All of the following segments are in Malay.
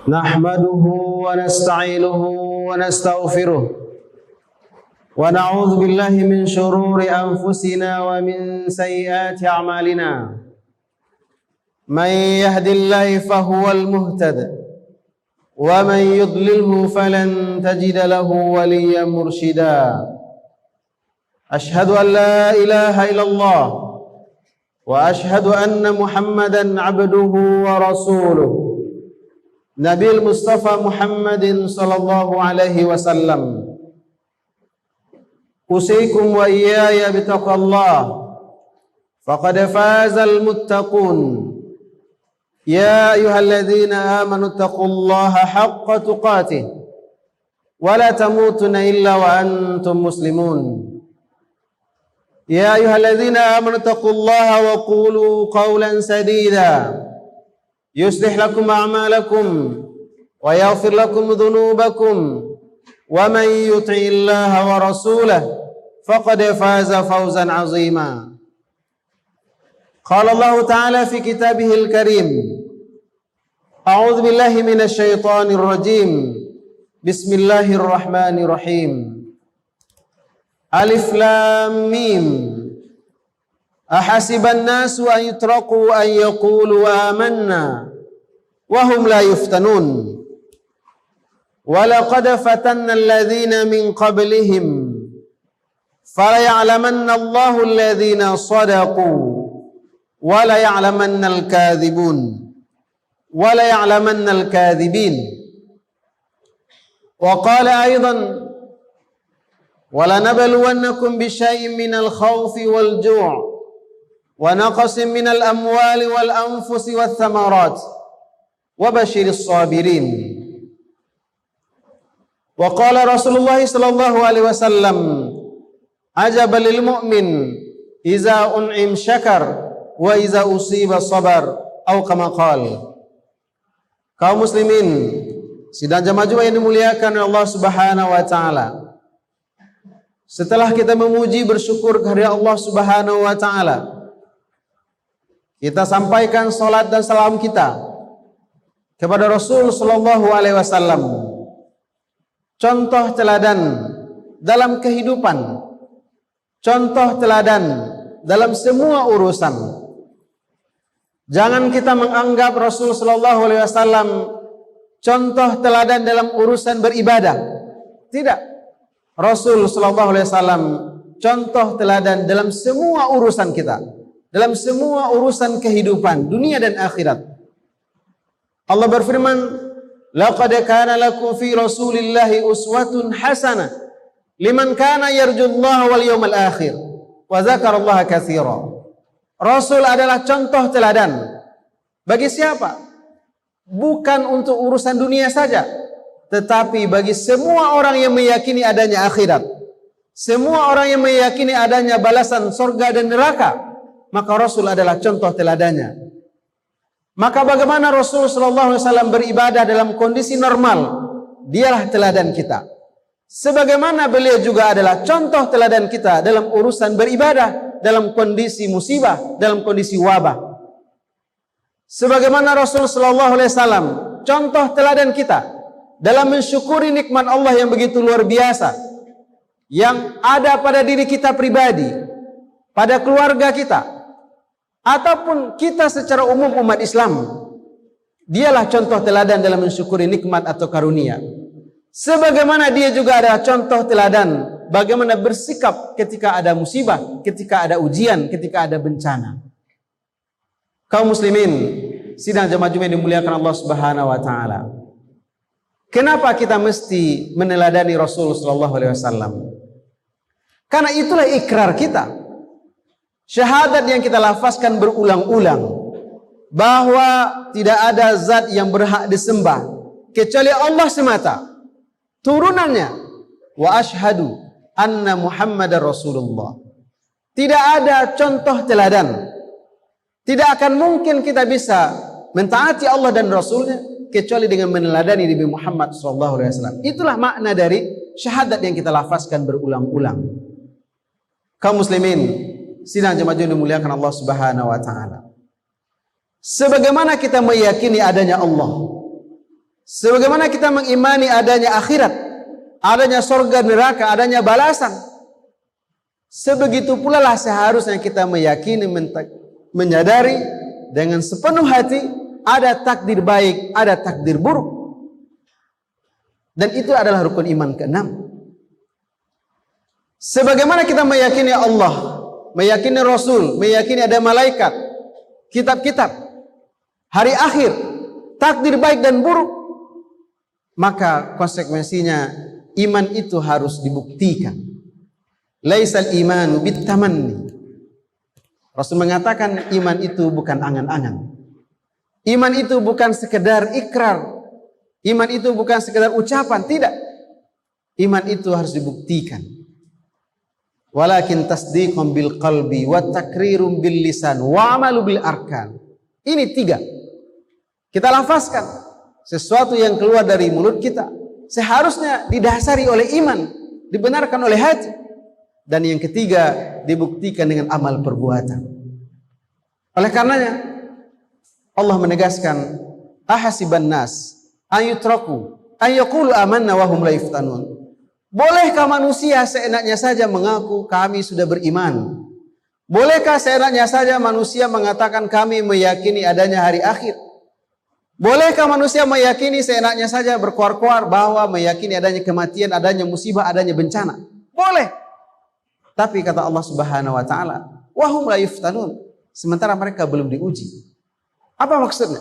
نحمده ونستعينه ونستغفره ونعوذ بالله من شرور أنفسنا ومن سيئات أعمالنا من يهد الله فهو المهتد ومن يضلله فلن تجد له وليا مرشدا أشهد أن لا إله إلا الله وأشهد أن محمدا عبده ورسوله نبي المصطفى محمد صلى الله عليه وسلم أوصيكم وإياي بتقوى الله فقد فاز المتقون يا أيها الذين آمنوا اتقوا الله حق تقاته ولا تموتن إلا وأنتم مسلمون يا أيها الذين آمنوا اتقوا الله وقولوا قولا سديدا يصلح لكم أعمالكم ويغفر لكم ذنوبكم ومن يطع الله ورسوله فقد فاز فوزا عظيما قال الله تعالى في كتابه الكريم أعوذ بالله من الشيطان الرجيم بسم الله الرحمن الرحيم ألف لام ميم أحسب الناس أن يتركوا أن يقولوا آمنا وهم لا يفتنون ولقد فتنا الذين من قبلهم فليعلمن الله الذين صدقوا وليعلمن الكاذبون وليعلمن الكاذبين وقال أيضا ولنبلونكم بشيء من الخوف والجوع ونقص من الأموال والأنفس والثمرات وبشر الصابرين وقال رسول الله صلى الله عليه وسلم عجبا للمؤمن إذا أنعم شكر وإذا أصيب صبر أو كما قال. Kaum muslimin sidang jamaah Jumat yang dimuliakan oleh Allah Subhanahu wa taala. Setelah kita memuji bersyukur kehadirat Allah Subhanahu wa taala, kita sampaikan salat dan salam kita kepada Rasul sallallahu alaihi wasallam. Contoh teladan dalam kehidupan, contoh teladan dalam semua urusan. Jangan kita menganggap Rasul sallallahu alaihi wasallam contoh teladan dalam urusan beribadah. Tidak. Rasul sallallahu alaihi wasallam contoh teladan dalam semua urusan kita, dalam semua urusan kehidupan dunia dan akhirat. Allah berfirman, "Laqad kana lakum fi Rasulillahi uswatun hasanah liman kana yarjullaha wal yawmal akhir wa dzakarallaha katsira." Rasul adalah contoh teladan bagi siapa? Bukan untuk urusan dunia saja, tetapi bagi semua orang yang meyakini adanya akhirat, semua orang yang meyakini adanya balasan surga dan neraka, maka Rasul adalah contoh teladannya. Maka bagaimana Rasul sallallahu alaihi wasallam beribadah dalam kondisi normal, dialah teladan kita. Sebagaimana beliau juga adalah contoh teladan kita dalam urusan beribadah, dalam kondisi musibah, dalam kondisi wabah. Sebagaimana Rasul sallallahu alaihi wasallam contoh teladan kita dalam mensyukuri nikmat Allah yang begitu luar biasa yang ada pada diri kita pribadi, pada keluarga kita, ataupun kita secara umum umat Islam. Dialah contoh teladan dalam mensyukuri nikmat atau karunia. Sebagaimana dia juga adalah contoh teladan bagaimana bersikap ketika ada musibah, ketika ada ujian, ketika ada bencana. Kaum muslimin sidang jamaah Jumat yang dimuliakan Allah Subhanahu wa taala. Kenapa kita mesti meneladani Rasul sallallahu alaihi wasallam? Karena itulah ikrar kita. Syahadat yang kita lafazkan berulang-ulang bahwa tidak ada zat yang berhak disembah kecuali Allah semata. Turunannya wa asyhadu anna Muhammadar Rasulullah. Tidak ada contoh teladan. Tidak akan mungkin kita bisa mentaati Allah dan Rasulnya kecuali dengan meneladani Nabi Muhammad SAW. Itulah makna dari syahadat yang kita lafazkan berulang-ulang. Kaum muslimin, sidang jemaah yang dimuliakan Allah Subhanahu wa taala. Sebagaimana kita meyakini adanya Allah, Sebagaimana kita mengimani adanya akhirat, adanya surga neraka, adanya balasan, sebegitu pula lah seharusnya kita meyakini, menyadari dengan sepenuh hati ada takdir baik, ada takdir buruk. Dan itu adalah rukun iman ke-6. Sebagaimana kita meyakini Allah, meyakini Rasul, meyakini ada malaikat, kitab-kitab, hari akhir, takdir baik dan buruk, maka konsekuensinya iman itu harus dibuktikan. Laisal imanu bitamanni. Rasul mengatakan iman itu bukan angan-angan. Iman itu bukan sekedar ikrar. Iman itu bukan sekedar ucapan, tidak. Iman itu harus dibuktikan. Walakin tasdiqun bil qalbi wa takrirum bil lisan wa amalu bil arkan. Ini 3. Kita lafazkan. Sesuatu yang keluar dari mulut kita seharusnya didasari oleh iman, dibenarkan oleh hati. Dan yang ketiga, dibuktikan dengan amal perbuatan. Oleh karenanya Allah menegaskan, ahasiban nas ayutraku ayyaqulu amanna wa hum la yuftanun. Bolehkah manusia seenaknya saja mengaku kami sudah beriman? Bolehkah seenaknya saja manusia mengatakan kami meyakini adanya hari akhir? Bolehkah manusia meyakini seenaknya saja berkuar-kuar bahwa meyakini adanya kematian, adanya musibah, adanya bencana? Boleh. Tapi kata Allah Subhanahu wa taala, wa hum la yuftanun. Sementara mereka belum diuji. Apa maksudnya?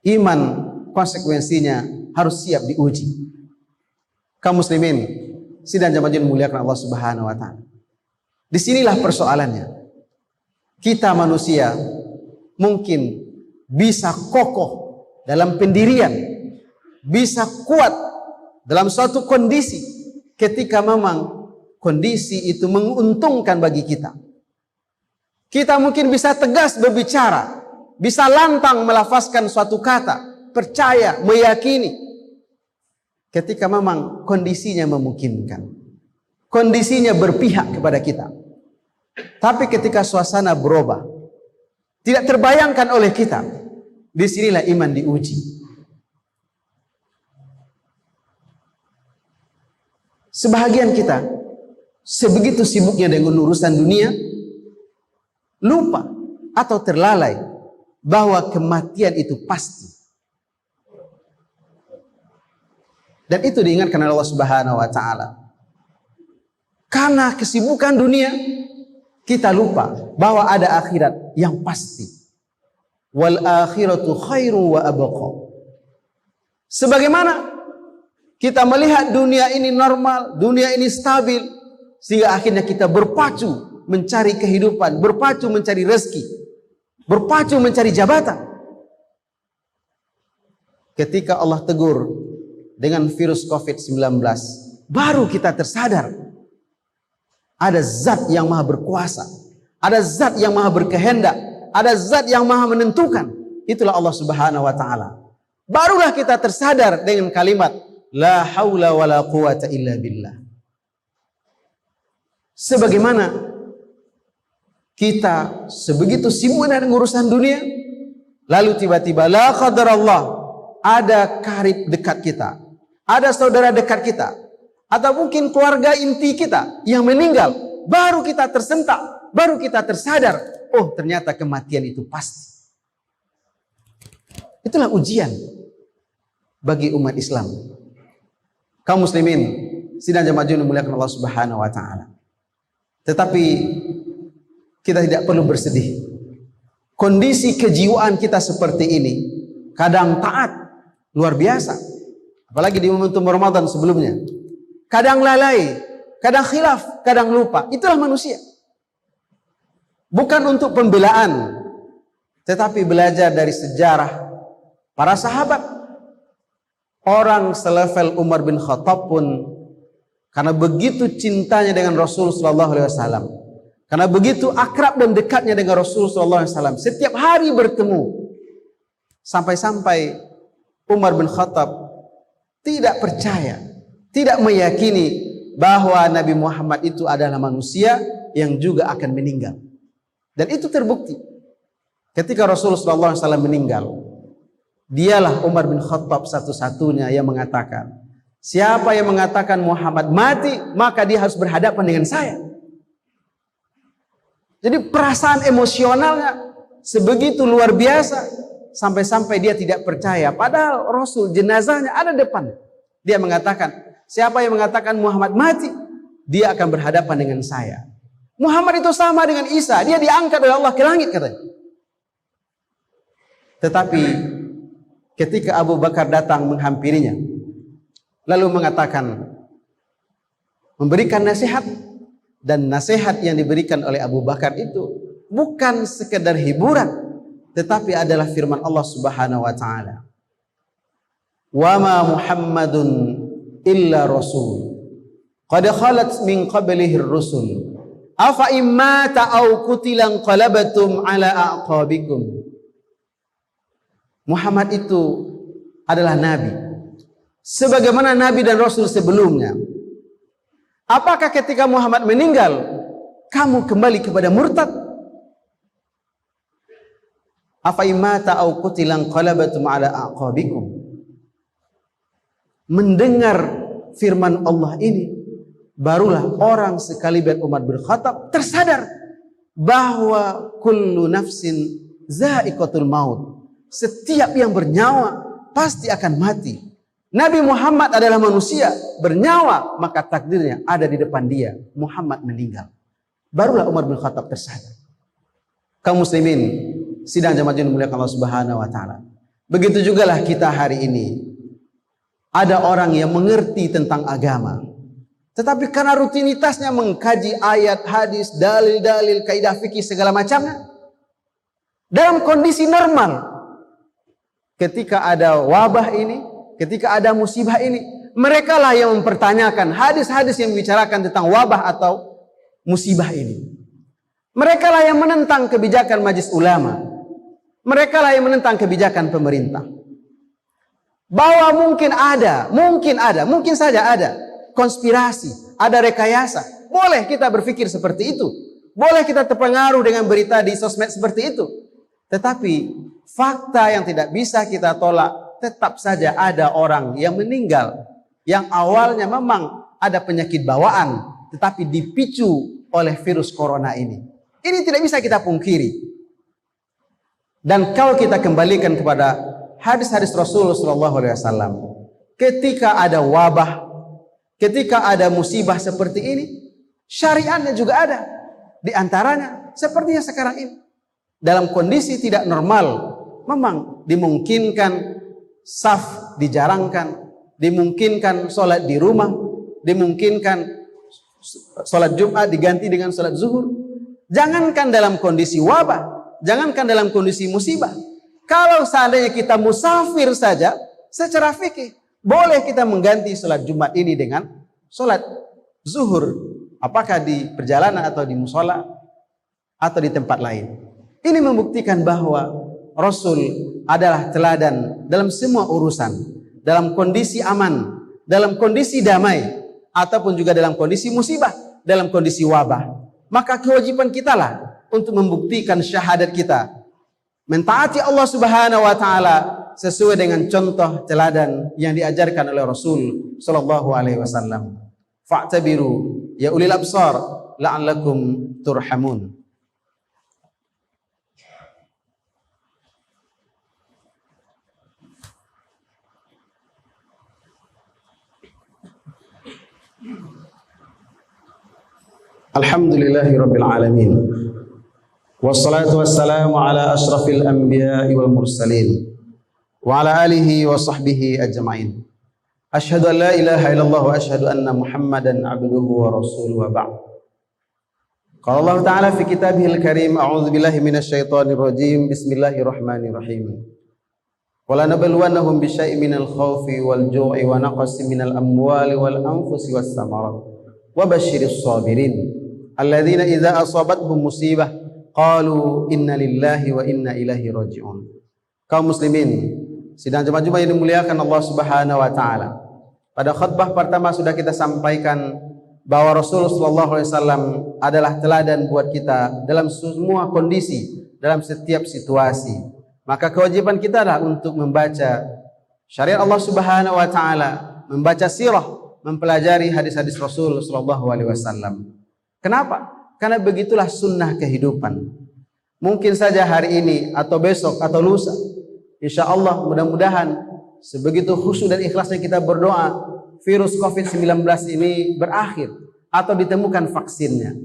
Iman konsekuensinya harus siap diuji. Kaum muslimin, sidang jamaah muliakan Allah Subhanahu wa taala. Disinilah persoalannya. Kita manusia mungkin bisa kokoh dalam pendirian, bisa kuat dalam suatu kondisi ketika memang kondisi itu menguntungkan bagi kita. Kita mungkin bisa tegas berbicara, bisa lantang melafazkan suatu kata, percaya, meyakini ketika memang kondisinya memungkinkan, kondisinya berpihak kepada kita. Tapi ketika suasana berubah, tidak terbayangkan oleh kita, disinilah iman diuji. Sebahagian kita sebegitu sibuknya dengan urusan dunia, lupa atau terlalai bahwa kematian itu pasti. Dan itu diingatkan oleh Allah Subhanahu wa taala. Karena kesibukan dunia, kita lupa bahwa ada akhirat yang pasti. Wal akhiratu khairu wa abqa. Sebagaimana kita melihat dunia ini normal, dunia ini stabil, sehingga akhirnya kita berpacu mencari kehidupan, berpacu mencari rezeki, berpacu mencari jabatan. Ketika Allah tegur dengan virus COVID-19, baru kita tersadar ada zat yang maha berkuasa, ada zat yang maha berkehendak, ada zat yang maha menentukan. Itulah Allah Subhanahu wa taala. Barulah kita tersadar dengan kalimat la haula wala quwata illa billah. Sebagaimana kita sebegitu sibuk dengan urusan dunia, lalu tiba-tiba la qadarallah, ada karib dekat kita, ada saudara dekat kita, atau mungkin keluarga inti kita yang meninggal, baru kita tersentak, baru kita tersadar, oh ternyata kematian itu pasti. Itulah ujian bagi umat Islam. Kaum muslimin, sidang jamaah dimuliakan Allah Subhanahu wa taala. Tetapi kita tidak perlu bersedih. Kondisi kejiwaan kita seperti ini, kadang taat luar biasa, apalagi di momentum Ramadan sebelumnya. Kadang lalai, kadang khilaf, kadang lupa. Itulah manusia. Bukan untuk pembelaan, tetapi belajar dari sejarah para sahabat. Orang selevel Umar bin Khattab pun karena begitu cintanya dengan Rasul sallallahu alaihi wasallam, karena begitu akrab dan dekatnya dengan Rasul sallallahu alaihi wasallam, setiap hari bertemu, sampai-sampai Umar bin Khattab tidak percaya, tidak meyakini bahwa Nabi Muhammad itu adalah manusia yang juga akan meninggal. Dan itu terbukti ketika Rasulullah SAW meninggal. Dialah Umar bin Khattab satu-satunya yang mengatakan, siapa yang mengatakan Muhammad mati, maka dia harus berhadapan dengan saya. Jadi perasaan emosionalnya sebegitu luar biasa, sampai-sampai dia tidak percaya. Padahal Rasul jenazahnya ada depan. Dia mengatakan, siapa yang mengatakan Muhammad mati, dia akan berhadapan dengan saya. Muhammad itu sama dengan Isa, dia diangkat oleh Allah ke langit katanya. Tetapi ketika Abu Bakar datang menghampirinya, lalu mengatakan, memberikan nasihat, dan nasihat yang diberikan oleh Abu Bakar itu bukan sekedar hiburan, tetapi adalah firman Allah Subhanahu wa taala. Wa ma Muhammadun illa rasul qad khalat min qablihi ar-rusul afa imma ta'aw qutilan qalabatum ala aqabikum. Muhammad itu adalah nabi sebagaimana nabi dan rasul sebelumnya. Apakah ketika Muhammad meninggal kamu kembali kepada murtad? Afa imma ta'aw qutilan qalabatum ala aqabikum. Mendengar firman Allah ini, barulah orang sekaliber Umar bin Khattab tersadar bahwa kullu nafsin za'iqatul maut. Setiap yang bernyawa pasti akan mati. Nabi Muhammad adalah manusia bernyawa, maka takdirnya ada di depan dia. Muhammad meninggal. Barulah Umar bin Khattab tersadar. Kaum muslimin sidang jamaah yang dimuliakan Allah Subhanahu wa taala. Begitu jugalah kita hari ini. Ada orang yang mengerti tentang agama, tetapi karena rutinitasnya mengkaji ayat, hadis, dalil-dalil, kaidah fikih segala macamnya, dalam kondisi normal, ketika ada wabah ini, ketika ada musibah ini, mereka lah yang mempertanyakan hadis-hadis yang membicarakan tentang wabah atau musibah ini. Mereka lah yang menentang kebijakan majelis ulama. Mereka lah yang menentang kebijakan pemerintah. Bahwa mungkin saja ada konspirasi, ada rekayasa. Boleh kita berpikir seperti itu. Boleh kita terpengaruh dengan berita di sosmed seperti itu. Tetapi fakta yang tidak bisa kita tolak, tetap saja ada orang yang meninggal, yang awalnya memang ada penyakit bawaan, tetapi dipicu oleh virus corona ini. Ini tidak bisa kita pungkiri. Dan kalau kita kembalikan kepada hadis-hadis Rasulullah SAW, ketika ada wabah, ketika ada musibah seperti ini, syariatnya juga ada. Di antaranya sepertinya sekarang ini, dalam kondisi tidak normal, memang dimungkinkan saf dijarangkan, dimungkinkan sholat di rumah, dimungkinkan sholat Jumat diganti dengan sholat zuhur. Jangankan dalam kondisi wabah, jangankan dalam kondisi musibah. Kalau seandainya kita musafir saja, secara fikih boleh kita mengganti sholat Jumat ini dengan sholat zuhur, apakah di perjalanan atau di musola atau di tempat lain. Ini membuktikan bahwa Rasul adalah teladan dalam semua urusan, dalam kondisi aman, dalam kondisi damai, ataupun juga dalam kondisi musibah, dalam kondisi wabah. Maka kewajiban kita lah untuk membuktikan syahadat kita, mentaati Allah Subhanahu wa taala sesuai dengan contoh teladan yang diajarkan oleh Rasul sallallahu alaihi wasallam. Fa'tabiru ya ulil absar la'allakum turhamun. Alhamdulillahi rabbil alamin. Wassalatu wassalamu ala ashrafil anbiya'i wal mursalin wa ala alihi wa sahbihi ajma'in. Asyhadu an la ilaha illallah wa asyhadu anna Muhammadan abduhu wa rasuluhu wa ba'd. Qala Allah ta'ala fi kitabihil karim, a'udzu billahi minasy syaithanir rajim. Bismillahirrahmanirrahim. Wa la nabluwannahum bisyai'in minal khaufi wal ju'i wa naqsin minal amwali wal anfusi was samarat wa basyiris sabirin alladzina idza asabatuhum musibah qalu inna lillahi wa inna ilaihi raji'un. Kaum muslimin sidang jemaah yang dimuliakan Allah Subhanahu wa taala, pada khutbah pertama sudah kita sampaikan bahwa Rasulullah sallallahu alaihi wasallam adalah teladan buat kita dalam semua kondisi, dalam setiap situasi. Maka kewajiban kita adalah untuk membaca syariat Allah Subhanahu wa taala, membaca sirah, mempelajari hadis-hadis Rasul sallallahu alaihi wasallam. Kenapa? Karena begitulah sunnah kehidupan. Mungkin saja hari ini atau besok atau lusa, insya Allah mudah-mudahan sebegitu khusyuk dan ikhlasnya kita berdoa, virus COVID-19 ini berakhir atau ditemukan vaksinnya.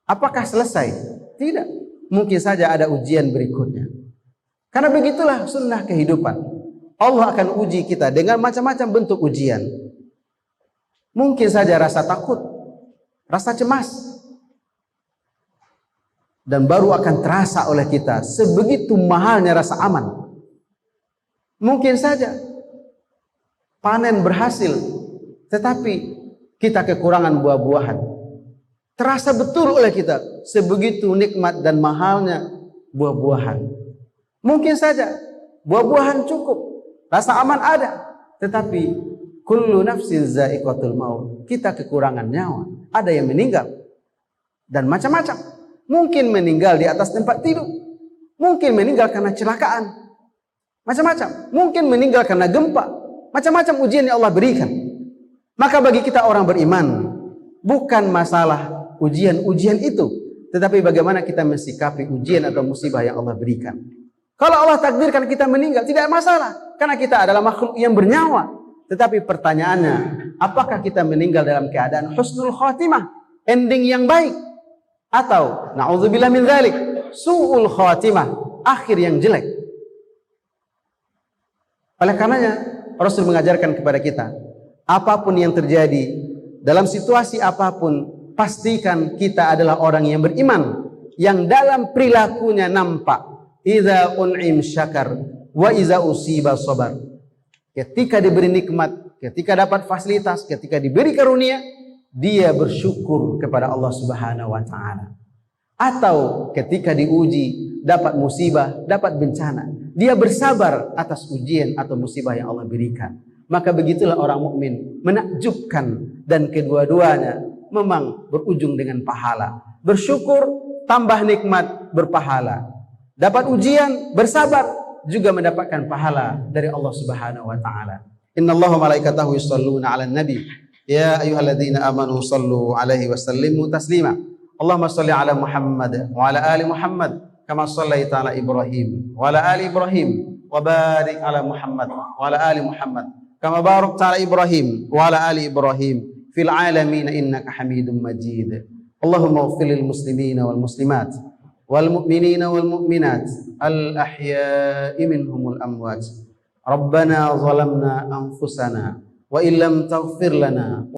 Apakah selesai? Tidak. Mungkin saja ada ujian berikutnya. Karena begitulah sunnah kehidupan. Allah akan uji kita dengan macam-macam bentuk ujian. Mungkin saja rasa takut, rasa cemas, dan baru akan terasa oleh kita sebegitu mahalnya rasa aman. Mungkin saja panen berhasil, tetapi kita kekurangan buah-buahan. Terasa betul oleh kita sebegitu nikmat dan mahalnya buah-buahan. Mungkin saja buah-buahan cukup, rasa aman ada, tetapi kullu nafsin za'iqatul maut, kita kekurangan nyawa, ada yang meninggal dan macam-macam. Mungkin meninggal di atas tempat tidur, mungkin meninggal karena kecelakaan, macam-macam. Mungkin meninggal karena gempa, macam-macam ujian yang Allah berikan. Maka bagi kita orang beriman, bukan masalah ujian-ujian itu, tetapi bagaimana kita mensikapi ujian atau musibah yang Allah berikan. Kalau Allah takdirkan kita meninggal, tidak masalah, karena kita adalah makhluk yang bernyawa. Tetapi pertanyaannya, apakah kita meninggal dalam keadaan husnul khatimah, ending yang baik, atau na'udzubillah min dzalik, su'ul khatimah, akhir yang jelek. Oleh karenanya Rasul mengajarkan kepada kita, apapun yang terjadi, dalam situasi apapun, pastikan kita adalah orang yang beriman, yang dalam perilakunya nampak, idza un'im syakar wa idza usiba sabar. Ketika diberi nikmat, ketika dapat fasilitas, ketika diberi karunia, dia bersyukur kepada Allah Subhanahu wa taala. Atau ketika diuji, dapat musibah, dapat bencana, dia bersabar atas ujian atau musibah yang Allah berikan. Maka begitulah orang mukmin, menakjubkan, dan kedua-duanya memang berujung dengan pahala. Bersyukur, tambah nikmat, berpahala. Dapat ujian, bersabar, juga mendapatkan pahala dari Allah Subhanahu wa taala. Innallaha wa malaikatahu yusholluna 'alan nabi. Ya ayyuhalladzina amanu shallu 'alaihi wa sallimu taslima. Allahumma shalli 'ala Muhammad wa 'ala ali Muhammad kama shallaita 'ala Ibrahim wa 'ala ali Ibrahim wa barik 'ala Muhammad wa 'ala ali Muhammad kama barakta 'ala Ibrahim wa 'ala ali Ibrahim fil 'alamin innaka Hamidum Majid. Allahumma ighfir lil muslimina wal muslimat wal mu'minina wal mu'minat al ahya'i minhumul amwat. Rabbana zalamna anfusana wa illam taghfir lana